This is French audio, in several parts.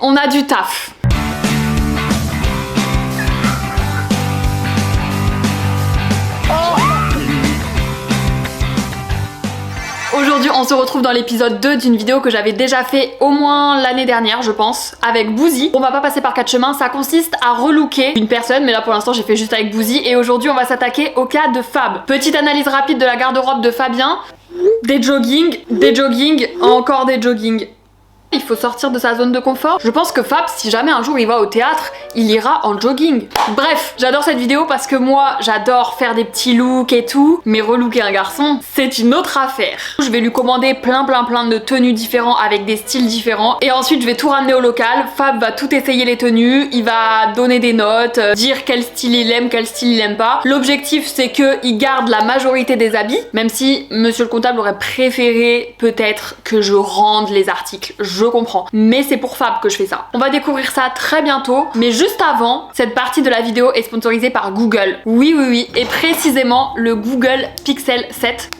On a du taf. Aujourd'hui, on se retrouve dans l'épisode 2 d'une vidéo que j'avais déjà fait au moins l'année dernière, je pense, avec Bouzy. On va pas passer par 4 chemins, ça consiste à relooker une personne, mais là pour l'instant j'ai fait juste avec Bouzy. Et aujourd'hui, on va s'attaquer au cas de Fab. Petite analyse rapide de la garde-robe de Fabien. Des jogging, encore des jogging. Il faut sortir de sa zone de confort. Je pense que Fab, si jamais un jour il va au théâtre, il ira en jogging. Bref, j'adore cette vidéo parce que moi, j'adore faire des petits looks et tout, mais relooker un garçon, c'est une autre affaire. Je vais lui commander plein de tenues différents avec des styles différents et ensuite je vais tout ramener au local. Fab va tout essayer les tenues, il va donner des notes, dire quel style il aime, quel style il aime pas. L'objectif c'est qu'il garde la majorité des habits, même si monsieur le comptable aurait préféré peut-être que je rende les articles. Je comprends, mais c'est pour Fab que je fais ça. On va découvrir ça très bientôt, mais juste avant, cette partie de la vidéo est sponsorisée par Google. Oui, et précisément le Google Pixel 7.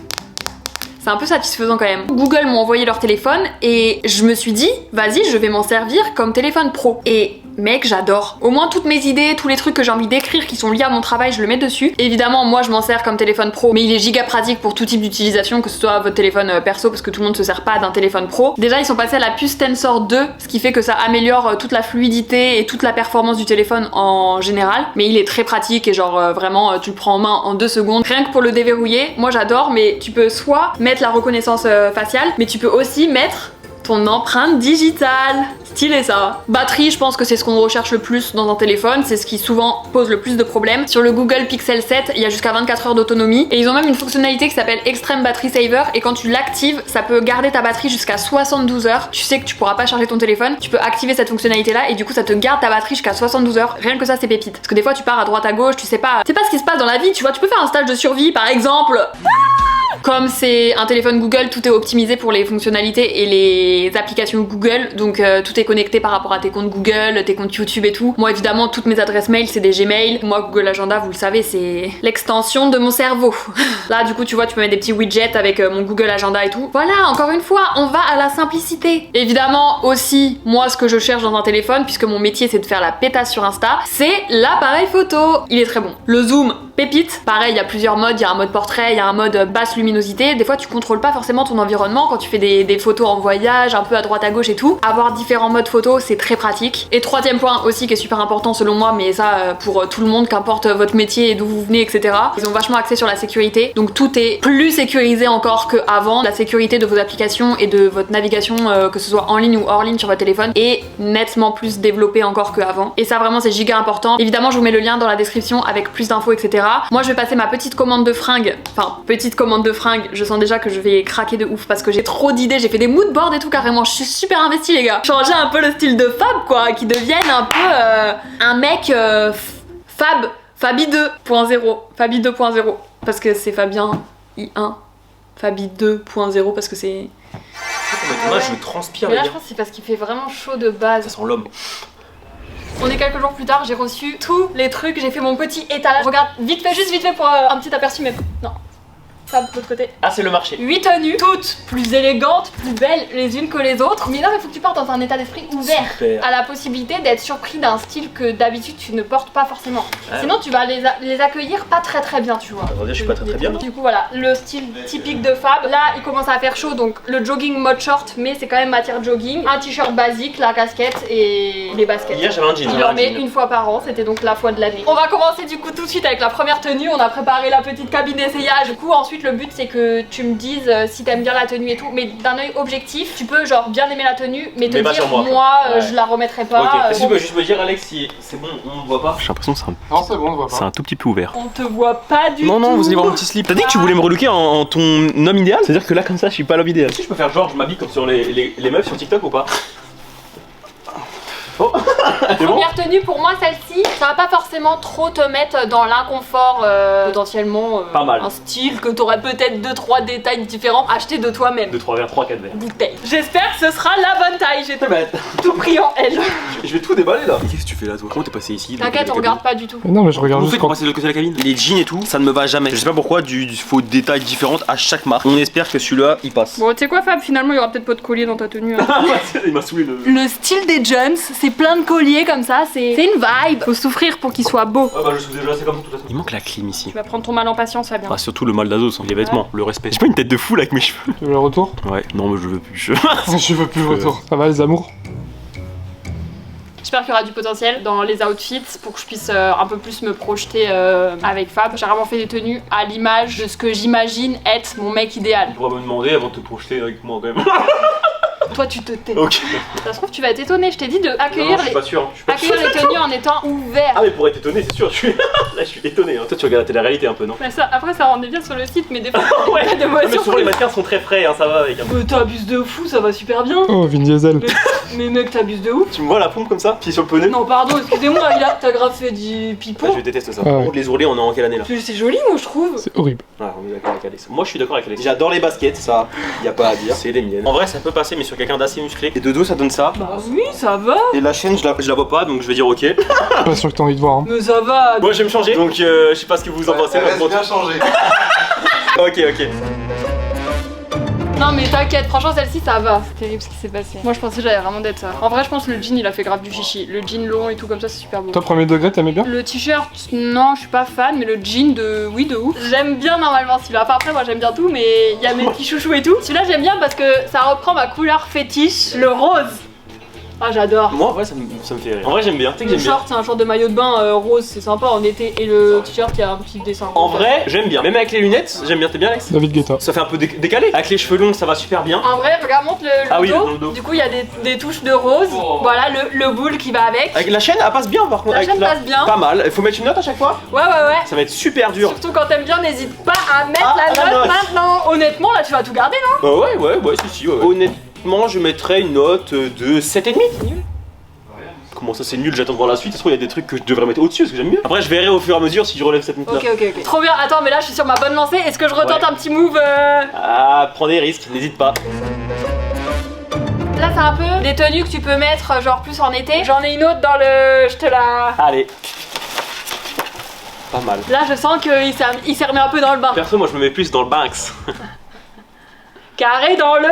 C'est un peu satisfaisant quand même. Google m'ont envoyé leur téléphone et je me suis dit, vas-y, je vais m'en servir comme téléphone pro. Et mec, j'adore. Au moins toutes mes idées, tous les trucs que j'ai envie d'écrire qui sont liés à mon travail, je le mets dessus. Évidemment, moi je m'en sers comme téléphone pro, mais il est giga pratique pour tout type d'utilisation, que ce soit votre téléphone perso, parce que tout le monde se sert pas d'un téléphone pro. Déjà, ils sont passés à la puce Tensor 2, ce qui fait que ça améliore toute la fluidité et toute la performance du téléphone en général. Mais il est très pratique et genre vraiment, tu le prends en main en 2 secondes. Rien que pour le déverrouiller, moi j'adore, mais tu peux soit mettre la reconnaissance faciale, mais tu peux aussi mettre ton empreinte digitale. Stylé ça. Batterie, je pense que c'est ce qu'on recherche le plus dans un téléphone, c'est ce qui souvent pose le plus de problèmes. Sur le Google Pixel 7, il y a jusqu'à 24 heures d'autonomie et ils ont même une fonctionnalité qui s'appelle Extreme Battery Saver et quand tu l'actives, ça peut garder ta batterie jusqu'à 72 heures. Tu sais que tu pourras pas charger ton téléphone, tu peux activer cette fonctionnalité là et du coup ça te garde ta batterie jusqu'à 72 heures. Rien que ça, c'est pépite. Parce que des fois tu pars à droite à gauche, tu sais pas ce qui se passe dans la vie, tu vois, tu peux faire un stage de survie par exemple. Comme c'est un téléphone Google, tout est optimisé pour les fonctionnalités et les applications Google, donc tout est connecté par rapport à tes comptes Google, tes comptes YouTube et tout. Moi évidemment, toutes mes adresses mail c'est des Gmail. Moi Google Agenda, vous le savez, c'est l'extension de mon cerveau. Là du coup tu vois, tu peux mettre des petits widgets avec mon Google Agenda et tout. Voilà, encore une fois, on va à la simplicité. Évidemment aussi, moi ce que je cherche dans un téléphone, puisque mon métier c'est de faire la pétasse sur Insta, c'est l'appareil photo. Il est très bon. Le zoom, pépite. Pareil, il y a plusieurs modes, il y a un mode portrait, il y a un mode basse luminosité. Des fois tu contrôles pas forcément ton environnement quand tu fais des photos en voyage, un peu à droite à gauche et tout. Avoir différents modes photo, c'est très pratique. Et troisième point aussi qui est super important selon moi, mais ça pour tout le monde, qu'importe votre métier et d'où vous venez, etc. Ils ont vachement axé sur la sécurité, donc tout est plus sécurisé encore qu'avant. La sécurité de vos applications et de votre navigation, que ce soit en ligne ou hors ligne sur votre téléphone, est nettement plus développée encore qu'avant. Et ça vraiment c'est giga important. Évidemment je vous mets le lien dans la description avec plus d'infos, etc. Moi je vais passer ma petite commande de fringues, je sens déjà que je vais craquer de ouf parce que j'ai trop d'idées, j'ai fait des mood boards et tout carrément, je suis super investie les gars. Changer un peu le style de Fab quoi, qui devienne un peu un mec Fabi 2.0, Fabi 2.0 parce que c'est Fabien I1, Fabi 2.0 parce que c'est... Moi je transpire. Mais là je pense que c'est parce qu'il fait vraiment chaud de base. Ça sent l'homme. On est quelques jours plus tard, j'ai reçu tous les trucs, j'ai fait mon petit étalage. Regarde, vite fait pour un petit aperçu, mais non. Ça, de l'autre côté. Ah, c'est le marché. 8 tenues, toutes plus élégantes, plus belles les unes que les autres. Mais non, mais faut que tu partes dans un état d'esprit ouvert. Super. À la possibilité d'être surpris d'un style que d'habitude tu ne portes pas forcément. Ah, sinon, tu vas les accueillir pas très bien, tu vois. On va dire, je suis pas très bien. Du coup, voilà, le style typique de Fab. Là, il commence à faire chaud, donc le jogging mode short, mais c'est quand même matière jogging. Un t-shirt basique, la casquette et les baskets. Hier, j'avais un jean. Il en met une fois par an, c'était donc la fois de l'année. On va commencer du coup tout de suite avec la première tenue. On a préparé la petite cabine d'essayage. Du coup, ensuite, le but c'est que tu me dises si t'aimes bien la tenue et tout, mais d'un œil objectif. Tu peux genre bien aimer la tenue, mais te dire moi ouais. je la remettrai pas. Ok, est-ce que tu peux juste me dire Alex si c'est bon, on me voit pas? J'ai l'impression que c'est un... Non c'est bon, on voit pas. C'est un tout petit peu ouvert. On te voit pas du tout. Non, vous allez voir mon petit slip. T'as dit que tu voulais me relooker en ton homme idéal? C'est-à-dire que là comme ça je suis pas l'homme idéal. Est-ce que je peux faire genre je m'habille comme sur les meufs sur TikTok ou pas? Oh. C'est bon? Première tenue pour moi, celle-ci, ça va pas forcément trop te mettre dans l'inconfort, potentiellement Pas mal. un style que t'aurais peut-être 2-3 détails différents achetés de toi-même. 2, 3 verres, 3, 4 verres. Bouteille. J'espère que ce sera la bonne taille, j'ai bête. tout pris en L. Je vais tout déballer là. Qu'est-ce que tu fais là toi? Comment t'es passé ici? T'inquiète, on regarde pas du tout. Non, mais je regarde Comment on juste fait pour quand. passer de l'autre côté de la cabine? Les jeans et tout, ça ne me va jamais. Je sais pas pourquoi, du faut des tailles différentes à chaque marque. On espère que celui-là il passe. Bon, tu sais quoi, Fab, finalement, il y aura peut-être pas de collier dans ta tenue. Hein. Il m'a saoulé le. Le style des Jones, c'est plein de colliers comme ça, c'est une vibe. Faut souffrir pour qu'il soit beau. Ah bah je suis déjà assez comme ça toute la semaine. Il manque la clim ici. Tu vas prendre ton mal en patience, Fabien. Ah surtout le mal d'Azos, hein. Les vêtements, le respect. J'ai pas une tête de fou là avec mes cheveux. Tu veux le retour? Ouais, non mais je veux plus. Je veux plus le retour. Ça va les amours? J'espère qu'il y aura du potentiel dans les outfits pour que je puisse un peu plus me projeter avec Fab. J'ai vraiment fait des tenues à l'image de ce que j'imagine être mon mec idéal. Tu pourras me demander avant de te projeter avec moi quand même. Toi, tu te tais. Ok. Ça se trouve, tu vas être étonné. Je t'ai dit de accueillir, Je suis pas sûr. accueillir les tenues en étant ouvert. Ah mais pour être étonné, c'est sûr. Je suis... Là, je suis étonné. Hein. Toi, tu regardes la télé-réalité un peu, non? Mais ça, après, ça rendait bien sur le site, mais des fois, Ouais. de Ah, mauvaises mais souvent les surprises. mannequins sont très frais, hein, ça va avec. Un... T'abuses de fou, ça va super bien. Oh, Vin Diesel. Mais mec, t'abuses de ouf. Tu me vois la pompe comme ça, pied sur le pneu? Non, pardon, excusez-moi, t'as grave fait du pipeau. Bah, je déteste ça. Ah ouais. Par contre, les ourlets, on est en quelle année là? C'est joli, moi, je trouve. C'est horrible. Ouais, on est d'accord avec Alex. Moi, je suis d'accord avec Alex. J'adore les baskets, ça, y a pas à dire. C'est les miennes. En vrai, ça peut passer, mais sur quelqu'un d'assez musclé. Et de dos, ça donne ça. Bah oui, ça va. Et la chaîne, je la vois pas, donc je vais dire ok. Pas sûr que t'as envie de voir. Hein. Mais ça va. Moi, je vais me changer, donc je sais pas ce que vous en pensez. Elle mais reste bien changé. Ok. Non mais t'inquiète, franchement celle-ci ça va. C'est terrible ce qui s'est passé. Moi je pensais que j'allais vraiment d'être ça. En vrai je pense que le jean il a fait grave du chichi. Le jean long et tout comme ça c'est super beau. Toi, premier degré, t'aimais bien? Le t-shirt, non je suis pas fan, mais le jean oui de ouf. J'aime bien normalement celui-là. Enfin après moi j'aime bien tout, mais il y a mes petits chouchous et tout. Celui-là j'aime bien parce que ça reprend ma couleur fétiche, le rose. Ah j'adore. Moi, en vrai, ça me fait rire. En vrai, j'aime bien. Tu sais que Le j'aime bien. short c'est un short de maillot de bain rose, c'est sympa en été. Et le t-shirt il y a un petit dessin. En vrai, j'aime bien. Même avec les lunettes, j'aime bien. T'es bien, Alex? David Guetta. Ça fait un peu décalé. Avec les cheveux longs, ça va super bien. En vrai, regarde, montre le Ah oui, dos. le dos. Du coup, il y a des touches de rose. Voilà, le boule qui va avec. Avec la chaîne, elle passe bien par contre. La Avec chaîne passe bien. Pas mal. Il faut mettre une note à chaque fois. Ouais. Ça va être super dur. Surtout quand t'aimes bien, n'hésite pas à mettre Ah, la la note note. maintenant. Honnêtement, là, tu vas tout garder, non? Ouais, si. Honnêtement, je mettrais une note de 7,5. C'est nul. Comment ça, c'est nul? J'attends de voir la suite. Ça se trouve, il y a des trucs que je devrais mettre au-dessus parce que j'aime mieux. Après, je verrai au fur et à mesure si je relève cette note là. Ok. Trop bien. Attends, mais là, je suis sur ma bonne lancée. Est-ce que je retente Ouais. un petit move Ah, prends des risques, n'hésite pas. Là, c'est un peu des tenues que tu peux mettre, genre plus en été. J'en ai une autre dans le. Je te la. Allez. Pas mal. Là, je sens qu'il s'est remis un peu dans le bain. Perso, moi je me mets plus dans le Banks. Carré dans le.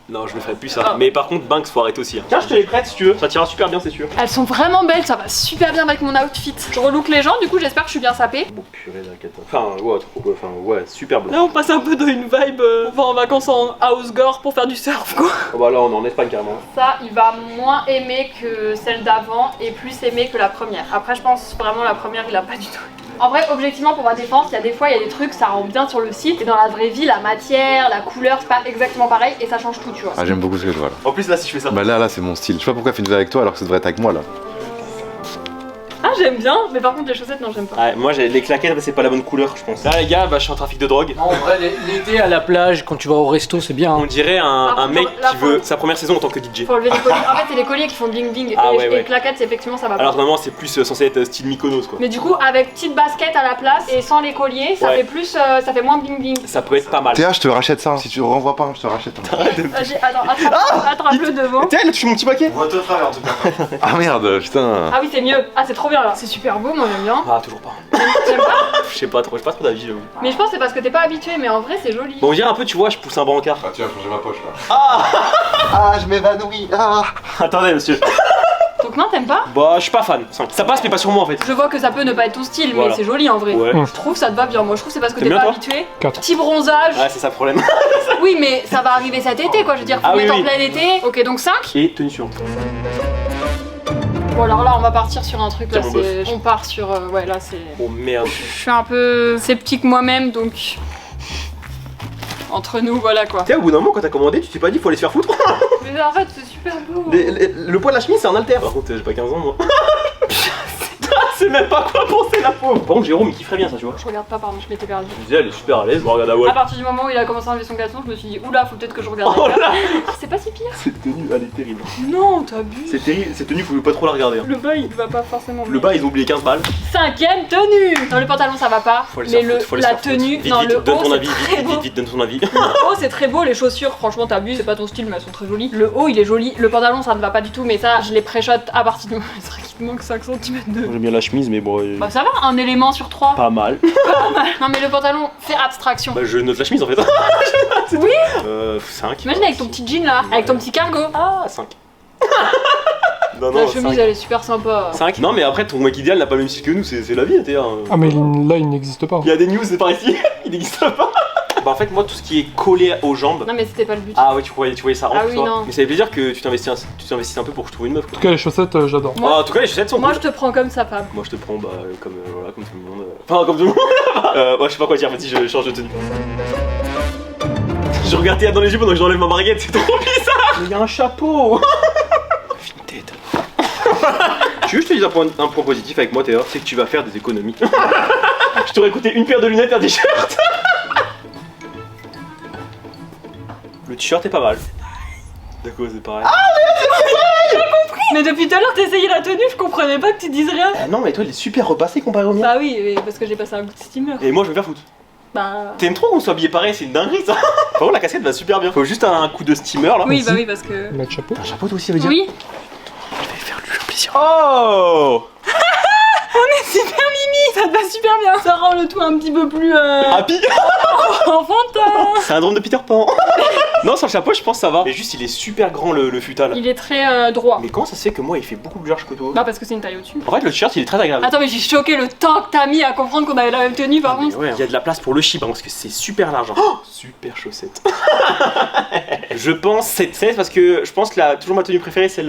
Non, je me ferais plus ça. Ah. Mais par contre, Banks, faut arrêter aussi. Hein. Tiens, je te les prête si tu veux. Ça t'ira super bien, c'est sûr. Elles sont vraiment belles, ça va super bien avec mon outfit. Je relook les gens, du coup, j'espère que je suis bien sapée. Bon, purée, la ouais, super bon. Là, on passe un peu dans une vibe. On va en vacances en Housegore pour faire du surf, quoi. Oh bah là, on est en Espagne carrément. Ça, il va moins aimer que celle d'avant et plus aimer que la première. Après, je pense vraiment la première, il a pas du tout. En vrai, objectivement, pour ma défense, il y a des fois, il y a des trucs, ça rend bien sur le site. Et dans la vraie vie, la matière, la couleur, c'est pas exactement pareil et ça change tout, tu vois. Ah, j'aime beaucoup ce que je vois là. En plus, là, si je fais ça. Bah là, c'est mon style. Je sais pas pourquoi elle fait une vidéo avec toi alors que ça devrait être avec moi là. Ah, j'aime bien, mais par contre, les chaussettes, non, j'aime pas. Ouais, moi, j'ai les claquettes, c'est pas la bonne couleur, je pense. Là, les gars, bah, je suis en trafic de drogue. En vrai, l'été à la plage, quand tu vas au resto, c'est bien. On Hein. dirait un Ah, mec la qui veut sa première saison en tant que DJ. Faut enlever les colliers. En fait, c'est les colliers qui font bling bling. Ah, et ouais, et ouais. les claquettes, c'est effectivement, ça va pas. Alors, normalement, c'est plus censé être style Mykonos, quoi. Mais du coup, avec petite basket à la place et sans les colliers, ça Ouais. fait plus, ça fait moins bling bling. Ça peut être pas mal. Théa, je te rachète ça. Si tu le renvoies pas, je te rachète. Attends, attrape-le devant. Tiens, là, tu fais mon petit paquet. On va te travers en tout cas. Ah merde, putain. Ah oui, c'est mieux. Ah, c'est trop bien là. C'est super beau, moi j'aime bien. Ah, toujours pas. J'aime pas. Je sais pas trop, j'ai pas trop d'avis, j'avoue. Mais je pense que c'est parce que t'es pas habitué, mais en vrai, c'est joli. Bon, on dirait un peu, tu vois, je pousse un brancard. Ah, tu vas changer ma poche là. Ah, je m'évanouis. Ah. Attendez, monsieur. Donc, non, t'aimes pas? Bah, je suis pas fan. Ça passe, mais pas sur moi en fait. Je vois que ça peut ne pas être ton style, mais Voilà. c'est joli en vrai. Ouais. Je trouve que ça te va bien. Moi, je trouve que c'est parce que T'aimes t'es bien, pas toi habitué. 4. Petit bronzage. Ouais, c'est ça le problème. Oui, mais ça va arriver cet été, quoi. Je veux dire, faut Ah oui, mettre oui. en plein été. Ok, donc 5. Et tenue suivante. Bon, alors là, on va partir sur un truc. Là, Tiens, mon c'est. On part sur. Ouais, là, c'est. Oh merde. Je suis un peu sceptique moi-même, donc. Entre nous, voilà quoi. Tu sais, au bout d'un moment, quand t'as commandé, tu t'es pas dit faut aller se faire foutre. Mais arrête, c'est super beau. Le poids de la chemise, c'est un alter. Par contre, j'ai pas 15 ans moi. sait même pas quoi penser la pauvre. Par contre Jérôme il kifferait bien ça tu vois. Je regarde pas, pardon, je m'étais perdue. Je disais elle est super à l'aise, on regarde à À Wall. partir du moment où il a commencé à enlever son caleçon, je me suis dit oula, faut peut-être que je regarde. Oh là. C'est pas si pire. Cette tenue elle est terrible. Non, t'abuses. C'est terrible, cette tenue faut pas trop la regarder. Hein. Le bas il va pas forcément. Le bas ils ont oublié 15 balles. 5ème tenue. Non, le pantalon ça va pas. Faut aller Mais se faire foutre, faut aller se la faire foutre. tenue, Vite, non vite, le donne haut ton c'est avis, très beau. vite, donne ton avis. Le haut c'est très beau, les chaussures franchement t'abuses, c'est pas ton style mais elles sont très jolies. Le haut il est joli, le pantalon ça ne va pas du tout mais ça je les pré-shot à partir du moment où il te manque 5 cm de... J'aime bien la chemise mais bon... Bah ça va, un élément sur 3. Pas mal. Non mais le pantalon fait abstraction. Bah je note la chemise en fait. Oui. 5. Imagine avec ton petit jean là, avec ton petit cargo. Ah 5. Non, La chemise elle est super sympa. 5. Non mais après ton mec idéal n'a pas le même style que nous, c'est la vie, t'es Ah mais là il n'existe pas. Il y a des news, c'est par ici, il n'existe pas. Bah en fait moi tout ce qui est collé aux jambes. Non mais c'était pas le but. Ah ouais tu voyais ça rentre Ah oui, toi. non. Mais ça fait plaisir que tu t'investisses un peu pour que je trouve une meuf En quoi. tout cas les chaussettes j'adore. Moi- Ah, en tout cas les chaussettes sont Moi cool. je te prends comme ça Fab. Moi je te prends bah comme voilà comme tout le monde. Enfin comme tout le monde. Ouais je sais pas quoi dire, vas-y je change de tenue. Je regarde Théa dans les yeux pendant que j'enlève ma baguette, c'est trop bizarre. Mais il y a un chapeau. Fine tête. Tu veux que je te dise un point positif avec moi Théa, c'est que tu vas faire des économies. Je t'aurais coûté une paire de lunettes et un t-shirt. Le t-shirt est pas mal. D'accord, c'est pareil. Mais depuis tout à l'heure t'essayais la tenue, je comprenais pas que tu dises rien. Ah non mais toi il est super repassé comparé au mien. Bah oui, mais parce que j'ai passé un coup de steamer. Et moi je vais me faire foutre. Bah... T'aimes trop qu'on soit habillé pareil, c'est une dinguerie ça. Par contre la casquette va super bien. Faut juste un coup de steamer là. Oui bah oui parce que... Mettre chapeau. T'as un chapeau toi aussi ça veut dire. Oui. Je vais faire lui un plaisir. Oh. Super mimi, ça te va super bien. Ça rend le tout un petit peu plus Happy. enfantin. C'est un drone de Peter Pan. Non sur le chapeau je pense que ça va. Mais juste il est super grand le futal. Il est très droit. Mais comment ça se fait que moi il fait beaucoup plus large que toi? Bah parce que c'est une taille au-dessus. En fait le t-shirt il est très agréable. Attends mais j'ai choqué le temps que t'as mis à comprendre qu'on avait la même tenue par Mais contre. ouais, il y a de la place pour le chip parce que c'est super large. Oh super chaussette. Je pense c'est parce que je pense que toujours ma tenue préférée c'est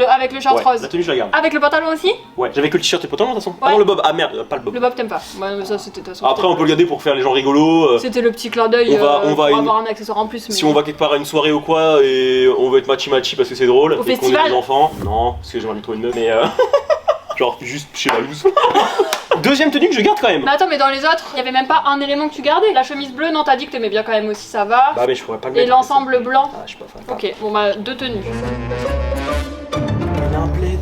Avec le short ouais, rose. la tenue je la garde. Avec le pantalon aussi? Ouais, j'avais que le t-shirt et le pantalon de toute façon. Ah Ouais. non le bob, ah merde, pas le bob. Le bob t'aimes pas. Ouais mais ça c'était de toute façon. Après on peut le garder pour faire les gens rigolos. C'était le petit clin d'œil on va pour une- avoir un accessoire en plus. Mais... Si on va quelque part à une soirée ou quoi et on veut être matchy parce que c'est drôle Au et qu'on festival. est des enfants. Non, parce que j'aimerais bien trouver une meuf mais genre juste chez la loose. Deuxième tenue que je garde quand même. Mais attends mais dans les autres, il y avait même pas un élément que tu gardais. La chemise bleue, non t'as dit que t'aimais bien quand même aussi, ça va. Bah mais je pourrais pas le Et mettre. l'ensemble blanc. Ah je suis pas fan. Ok, bon bah 2 tenues. Il a un plaid.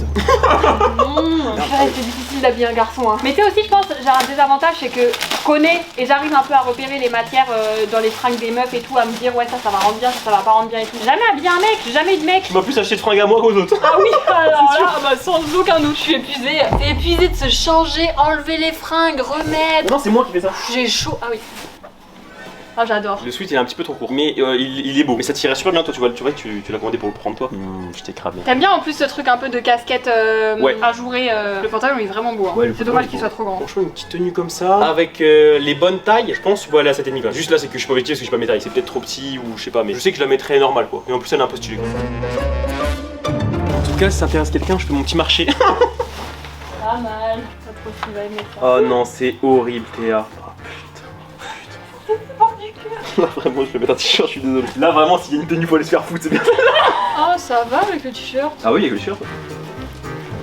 C'est difficile d'habiller un garçon. Hein. Mais tu sais aussi, je pense, j'ai un désavantage, c'est que je connais et j'arrive un peu à repérer les matières dans les fringues des meufs et tout, à me dire ouais ça va rendre bien, ça va pas rendre bien et tout. J'ai jamais habillé un mec, j'ai jamais eu de mec. Tu m'as plus acheté de fringues à moi qu'aux autres. Ah oui, alors là, bah, sans aucun doute, je suis épuisée. Épuisée de se changer, enlever les fringues, remettre. Non c'est moi qui fais ça. J'ai chaud. Ah oui. Ah j'adore. Le sweat il est un petit peu trop court, mais il est beau. Mais ça tirait super bien toi, tu vois tu l'as commandé pour le prendre toi. Je t'ai cramé. T'aimes bien en plus ce truc un peu de casquette Ouais. ajourée. Le pantalon il est vraiment beau. Hein. Ouais, le C'est pantalon, dommage il est qu'il beau. soit trop grand. Franchement une petite tenue comme ça, avec les bonnes tailles, je pense tu peux aller à cette tenue. Juste là c'est que je suis pas vêtu parce que j'ai pas mes tailles, c'est peut-être trop petit ou je sais pas, mais je sais que je la mettrais normal quoi. Et en plus elle est un peu stylée. En tout cas si ça intéresse quelqu'un, je fais mon petit marché. Pas mal. Ça trop tu vas aimer ça. Oh non c'est horrible Théa. Là vraiment je vais mettre un t-shirt, je suis désolé. Là vraiment s'il y a une tenue faut aller se faire foutre, c'est bien. Oh ça va avec le t-shirt. Ah oui il y a que le t-shirt.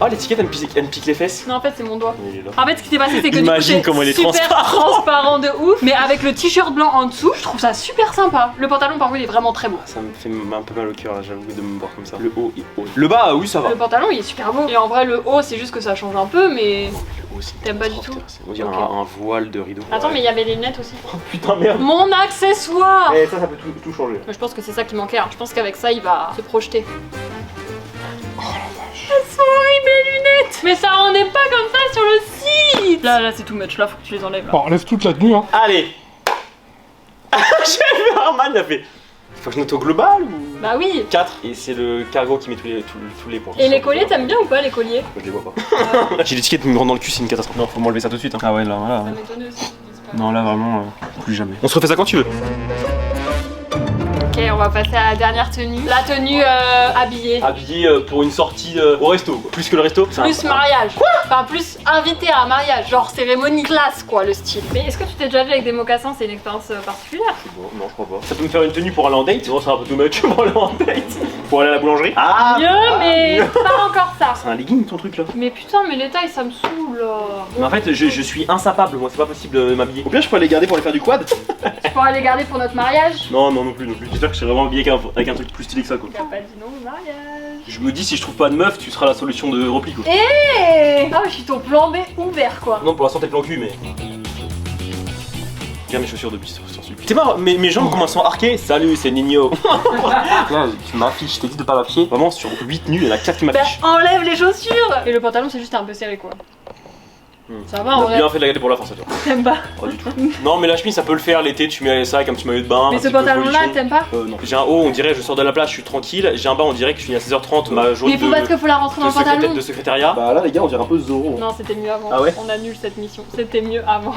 Ah l'étiquette elle me pique les fesses. Non en fait c'est mon doigt. Il est là. En fait ce qui s'est passé c'est que Imagine du coup comment il est super transparent. transparent de ouf. Mais avec le t-shirt blanc en dessous, je trouve ça super sympa. Le pantalon par contre il est vraiment très beau. Ça me fait un peu mal au cœur là, j'avoue de me voir comme ça. Le haut est haut. Le bas oui ça va. Le pantalon il est super beau. Et en vrai le haut c'est juste que ça change un peu mais... Le haut c'est T'aimes pas du tout? On dirait Ok. un voile de rideau. Attends mais il y avait les lunettes aussi. Oh putain merde. Mon accessoire. Eh ça peut tout changer. Je pense que c'est ça qui manquait. Hein. Je pense qu'avec ça il va se projeter. Elles sont horribles les lunettes. Mais ça en est pas comme ça sur le site. Là c'est too much, là faut que tu les enlèves là. Bon, enlève toute la tenue hein. Allez. J'ai vu Arman il a fait. Faut que je note au global ou. Bah oui. 4 et c'est le cargo qui met tous les points. Et les colliers t'aimes bien ou pas les colliers? Je les vois pas. J'ai l'étiquette qui me rentre dans le cul, c'est une catastrophe. Non, faut m'enlever ça tout de suite. Hein. Ah ouais, là, voilà. Ça m'étonne aussi. Non, là, vraiment, plus jamais. On se refait ça quand tu veux. Ok, on va passer à la dernière tenue. La tenue habillée. Habillé pour une sortie au resto. Quoi. Plus que le resto. c'est Plus un- mariage. Quoi? Enfin, plus invité à un mariage. Genre cérémonie classe, quoi, le style. Mais est-ce que tu t'es déjà vu avec des mocassins? C'est une expérience particulière. Bon, non, je crois pas. Ça peut me faire une tenue pour aller en date. Non, c'est un peu too much pour aller en date. Pour aller à la boulangerie. Ah Mieux, mais pas encore ça. C'est un legging ton truc là. Mais putain, mais les tailles ça me saoule là. Mais en fait, je suis insapable, moi, c'est pas possible de m'habiller. Au pire, je pourrais les garder pour aller faire du quad. Tu pourras les garder pour notre mariage. Non, non, non plus, non plus. J'espère que je serai vraiment habillé avec un truc plus stylé que ça, quoi. T'as pas dit non au mariage. Je me dis, si je trouve pas de meuf, tu seras la solution de repli, quoi. Ah, je suis ton plan B ouvert quoi. Non, pour l'instant, t'es plan cul, mais. Regarde mes chaussures de piste, sans supplie. T'es marre, mes jambes commencent à arquer. Salut, c'est Nino. Là, tu m'affiches, je t'ai dit de pas m'afficher. Vraiment, sur 8 nus, il y en a 4 qui Bah, m'affichent. enlève les chaussures. Et le pantalon, c'est juste un peu serré quoi. Ça va en On a vrai. bien fait de la garder pour la fin, ça, toi. T'aimes pas. Pas du tout. Non, mais la chemise, ça peut le faire l'été, tu mets ça avec un petit maillot de bain. Mais un ce petit peu pantalon là, folichon. t'aimes pas? Non. J'ai un haut, on dirait je sors de la plage, je suis tranquille. J'ai un bas, on dirait que je finis à 16h30, ma journée Mais faut parce qu'il faut la rentrer dans le pantalon. de secrétariat. Bah là, les gars, on dirait un peu Zoro. Non, c'était mieux avant. Ah ouais? On annule cette mission. C'était mieux avant.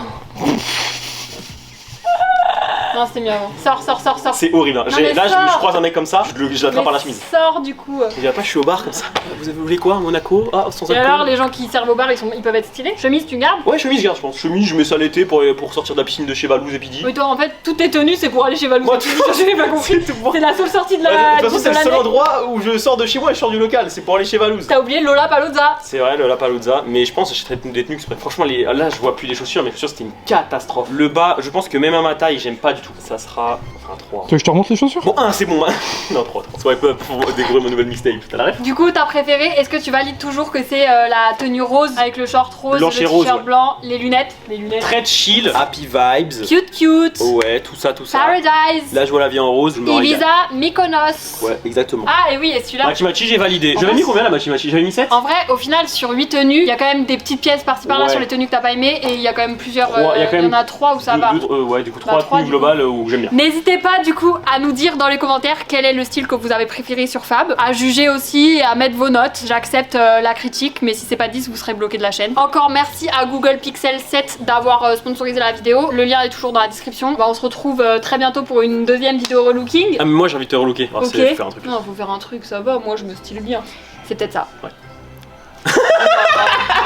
Non, c'était mieux avant. Sors. C'est horrible. Hein. Non, mais Là, je sors. croise un mec comme ça, je l'attrape par la chemise. Sors du coup. Il y a pas, je suis au bar comme ça. Vous voulez quoi, Monaco? Ah, sans Et alcool. alors, les gens qui servent au bar, ils peuvent être stylés. Chemise, tu gardes? Ouais, chemise, garde, je pense. Chemise, je mets ça l'été pour sortir de la piscine de chez Valouz et Pidi. Oui, toi, en fait, toutes tes tenues, c'est pour aller chez Valou. Moi, Je n'ai pas compris. C'est la seule sortie de De la. toute façon, c'est le seul l'année. endroit où je sors de chez moi et je sors du local, c'est pour aller chez Valouz. T'as oublié Lola Paluzza. C'est vrai, le Lapalooza, mais je pense que j'achèterais des tenues exprès. Franchement, là, je vois plus les chaussures, mes chaussures c'était une catastrophe. Le bas, je pense que même à ma taille, j'aime pas du tout. Ça sera un 3. Tu veux que je te remonte les chaussures? Bon, 1, c'est bon. Non, 3. Swipe up pour découvrir mon nouvelle mixtape. T'as la ref? Du coup, ta préférée, est-ce que tu valides toujours que c'est la tenue rose avec le short rose, Blanche le et rose, t-shirt ouais. blanc, les lunettes? Très chill, happy vibes. Cute. Ouais, tout ça. Paradise. Là, je vois la vie en rose. je me régale. Ibiza, Mykonos. Ouais, exactement. Ah, et oui, et celui-là. Machi Machi, j'ai validé. En J'avais fait, mis combien la Machi Machi? J'avais mis 7? En vrai, au final, sur 8 tenues, il y a quand même des petites pièces par-ci par-là Ouais. sur les tenues que t'as pas aimées, et il y a quand même plusieurs. Trois, il y a quand même en a 3 où ça va. Ouais, du coup, Bah, 3 trois, tenues du coup. globales où j'aime bien. N'hésitez pas du coup à nous dire dans les commentaires quel est le style que vous avez préféré sur Fab, à juger aussi et à mettre vos notes. J'accepte la critique, mais si c'est pas 10, vous serez bloqué de la chaîne. Encore merci à Google Pixel 7 d'avoir sponsorisé la vidéo. Le lien est toujours dans la description. Bah, on se retrouve très bientôt pour une deuxième vidéo relooking. Ah, mais moi j'ai envie de te relooker. Alors, Ok. c'est faire un truc. Non, faut faire un truc, ça va. Moi, je me style bien. C'est peut-être ça. Ouais.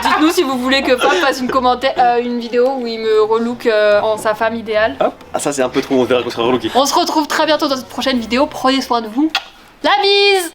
Dites-nous si vous voulez que Fab fasse une vidéo où il me relook en sa femme idéale. Hop. Ah, ça c'est un peu trop, on verra qu'on sera relooké. On se retrouve très bientôt dans une prochaine vidéo. Prenez soin de vous. La bise!